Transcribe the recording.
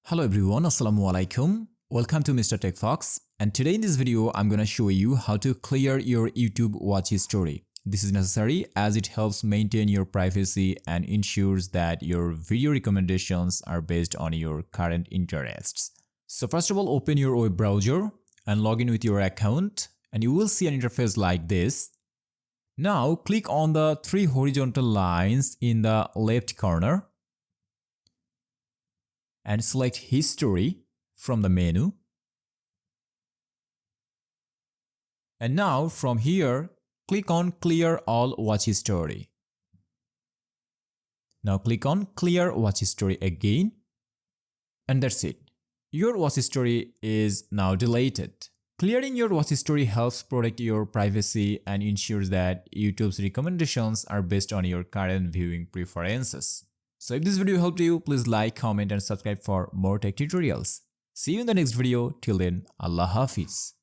Hello everyone, Assalamu alaikum. Welcome to Mr. TECHFOX, and today in this video I'm gonna show you how to clear your YouTube watch history. This is necessary as it helps maintain your privacy and ensures that your video recommendations are based on your current interests. So first of all, open your web browser and log in with your account, and you will see an interface like this. Now click on the three horizontal lines in the left corner and select History from the menu. And now from here, click on Clear All Watch History. Now click on Clear Watch History again. And that's it. Your watch history is now deleted. Clearing your watch history helps protect your privacy and ensures that YouTube's recommendations are based on your current viewing preferences. So if this video helped you, please like, comment and subscribe for more tech tutorials. See you in the next video. Till then, Allah Hafiz.